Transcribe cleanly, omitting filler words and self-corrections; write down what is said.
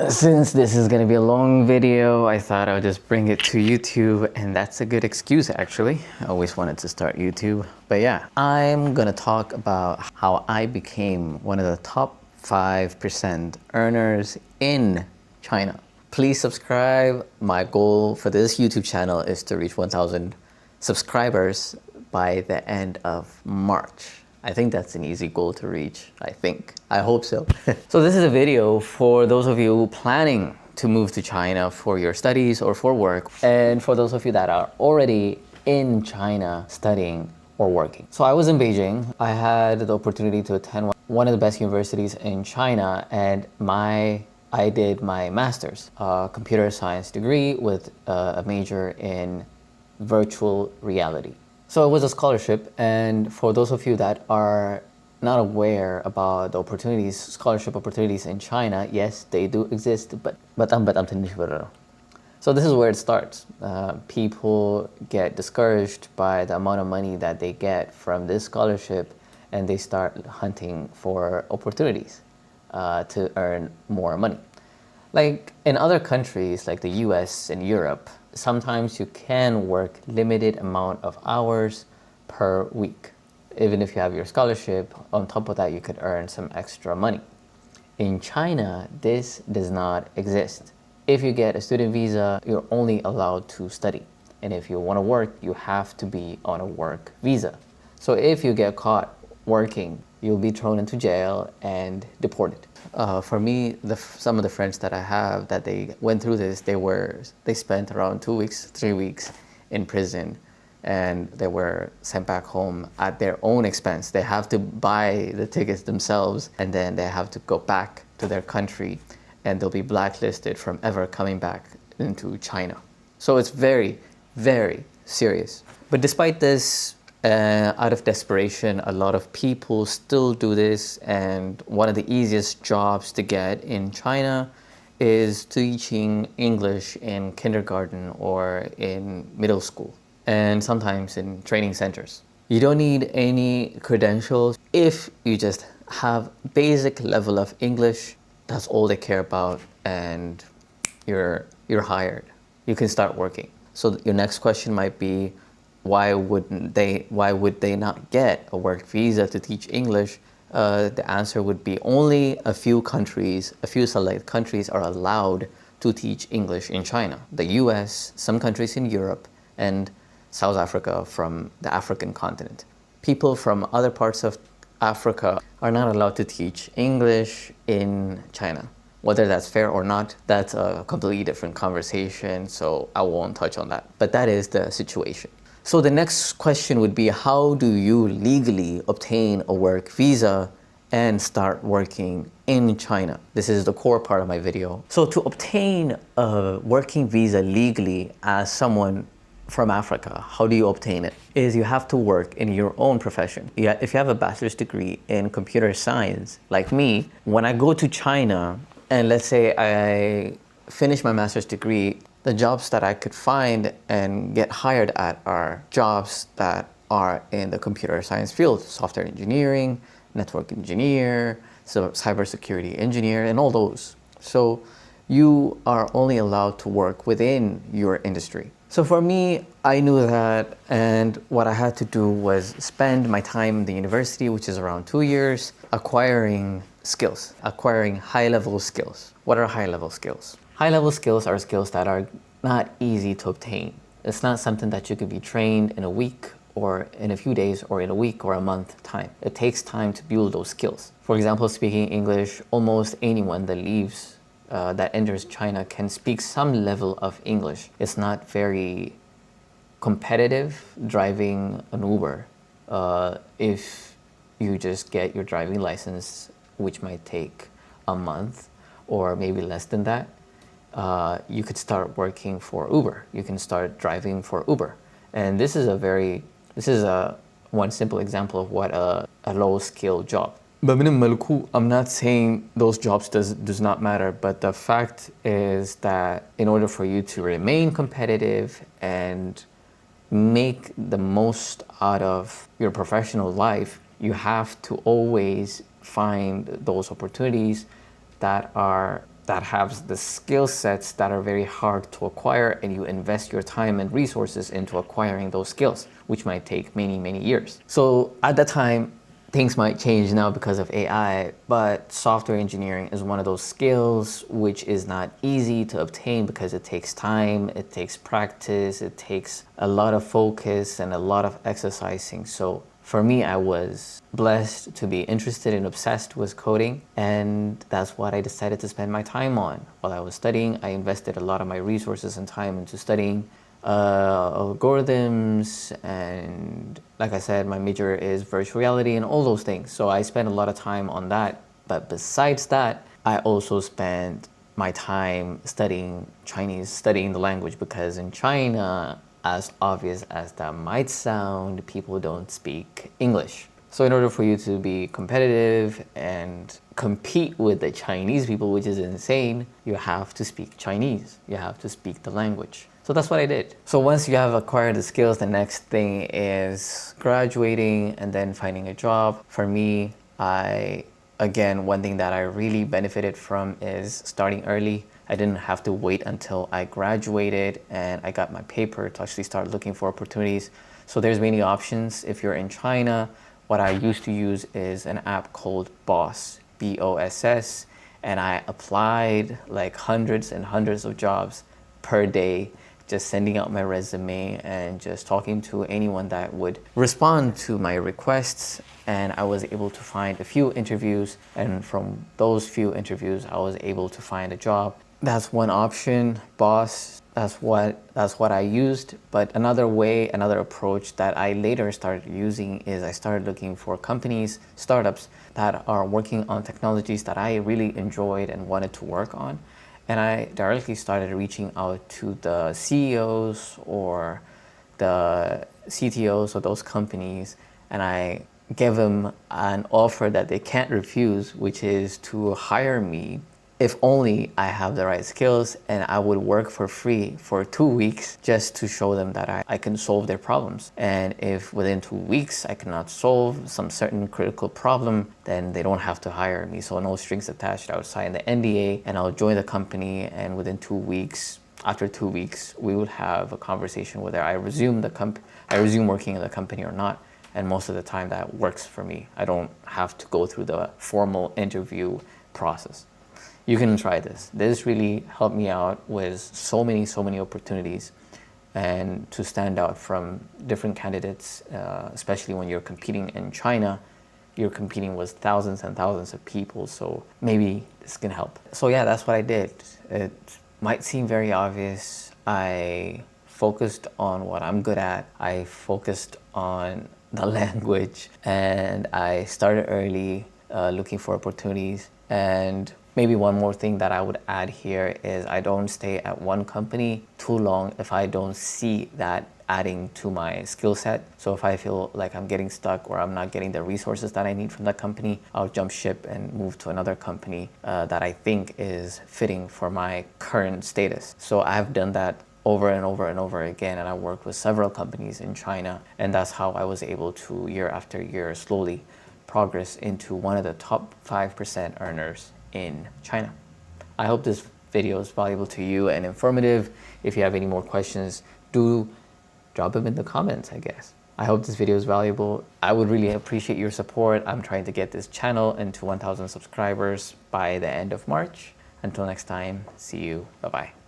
Since this is going to be a long video, I thought I would just bring it to YouTube, and that's a good excuse actually. I always wanted to start YouTube. But yeah, I'm going to talk about how I became one of the top 5% earners in China. Please subscribe. My goal for this YouTube channel is to reach 1,000 subscribers by the end of March. I think that's an easy goal to reach, I think. I hope so. So this is a video for those of you planning to move to China for your studies or for work, and for those of you that are already in China studying or working. So I was in Beijing. I had the opportunity to attend one of the best universities in China, and I did my master's, computer science degree with a major in virtual reality. So it was a scholarship, and for those of you that are not aware about the opportunities, scholarship opportunities in China, yes, they do exist, but so this is where it starts. People get discouraged by the amount of money that they get from this scholarship, and they start hunting for opportunities to earn more money. Like in other countries like the US and Europe, sometimes you can work limited amount of hours per week. Even if you have your scholarship, on top of that you could earn some extra money. In China, this does not exist. If you get a student visa, you're only allowed to study. And if you want to work, you have to be on a work visa. So if you get caught working, you'll be thrown into jail and deported. For me, some of the friends that I have that they went through this, they spent around 2 weeks, 3 weeks in prison, and they were sent back home at their own expense. They have to buy the tickets themselves, and then they have to go back to their country, and they'll be blacklisted from ever coming back into China. So it's very, very serious. But despite this, out of desperation, a lot of people still do this, and one of the easiest jobs to get in China is teaching English in kindergarten or in middle school, and sometimes in training centers. You don't need any credentials. If you just have basic level of English, that's all they care about, and you're hired. You can start working. So your next question might be, why would they not get a work visa to teach English? The answer would be only a few select countries are allowed to teach English in China. The US, some countries in Europe, and South Africa from the African continent. People from other parts of Africa are not allowed to teach English in China. Whether that's fair or not, that's a completely different conversation, so I won't touch on that. But that is the situation. So the next question would be, how do you legally obtain a work visa and start working in China? This is the core part of my video. So to obtain a working visa legally as someone from Africa, how do you obtain it? Is you have to work in your own profession. If you have a bachelor's degree in computer science, like me, when I go to China, and let's say I finish my master's degree, the jobs that I could find and get hired at are jobs that are in the computer science field, software engineering, network engineer, so cybersecurity engineer, and all those. So you are only allowed to work within your industry. So for me, I knew that, and what I had to do was spend my time in the university, which is around 2 years, acquiring skills, acquiring high-level skills. What are high-level skills? High-level skills are skills that are not easy to obtain. It's not something that you could be trained in a week or in a few days or in a week or a month time. It takes time to build those skills. For example, speaking English, almost anyone that enters China can speak some level of English. It's not very competitive driving an Uber. If you just get your driving license, which might take a month or maybe less than that, you could start working for Uber. You can start driving for Uber. And this is one simple example of what a low-skill job. But I'm not saying those jobs does not matter, but the fact is that in order for you to remain competitive and make the most out of your professional life, you have to always find those opportunities that that have the skill sets that are very hard to acquire, and you invest your time and resources into acquiring those skills, which might take many, many years. So at that time, things might change now because of AI, but software engineering is one of those skills which is not easy to obtain because it takes time, it takes practice, it takes a lot of focus and a lot of exercising. So for me, I was blessed to be interested and obsessed with coding, and that's what I decided to spend my time on. While I was studying, I invested a lot of my resources and time into studying algorithms, and like I said, my major is virtual reality and all those things. So I spent a lot of time on that. But besides that, I also spent my time studying Chinese, studying the language, because in China, as obvious as that might sound, people don't speak English. So in order for you to be competitive and compete with the Chinese people, which is insane, you have to speak Chinese. You have to speak the language. So that's what I did. So once you have acquired the skills, the next thing is graduating and then finding a job. For me, again, one thing that I really benefited from is starting early. I didn't have to wait until I graduated and I got my paper to actually start looking for opportunities. So there's many options. If you're in China, what I used to use is an app called Boss, BOSS, and I applied like hundreds and hundreds of jobs per day, just sending out my resume and just talking to anyone that would respond to my requests. And I was able to find a few interviews, and from those few interviews, I was able to find a job. That's one option, Boss. That's what I used. But another way, another approach that I later started using is I started looking for companies, startups that are working on technologies that I really enjoyed and wanted to work on. And I directly started reaching out to the CEOs or the CTOs of those companies, and I gave them an offer that they can't refuse, which is to hire me if only I have the right skills, and I would work for free for 2 weeks just to show them that I can solve their problems. And if within 2 weeks I cannot solve some certain critical problem, then they don't have to hire me. So no strings attached. I would sign the NDA and I'll join the company, and within 2 weeks, after 2 weeks, we would have a conversation whether I resume working in the company or not. And most of the time that works for me. I don't have to go through the formal interview process. You can try this. This really helped me out with so many opportunities, and to stand out from different candidates, especially when you're competing in China. You're competing with thousands and thousands of people, so maybe this can help. So yeah, that's what I did. It might seem very obvious. I focused on what I'm good at. I focused on the language, and I started early, looking for opportunities. And maybe one more thing that I would add here is I don't stay at one company too long if I don't see that adding to my skill set. So if I feel like I'm getting stuck or I'm not getting the resources that I need from that company, I'll jump ship and move to another company that I think is fitting for my current status. So I've done that over and over and over again, and I worked with several companies in China, and that's how I was able to, year after year, slowly progress into one of the top 5% earners in China. I hope this video is valuable to you and informative. If you have any more questions, do drop them in the comments, I guess. I hope this video is valuable. I would really appreciate your support. I'm trying to get this channel into 1,000 subscribers by the end of March. Until next time, see you. Bye-bye.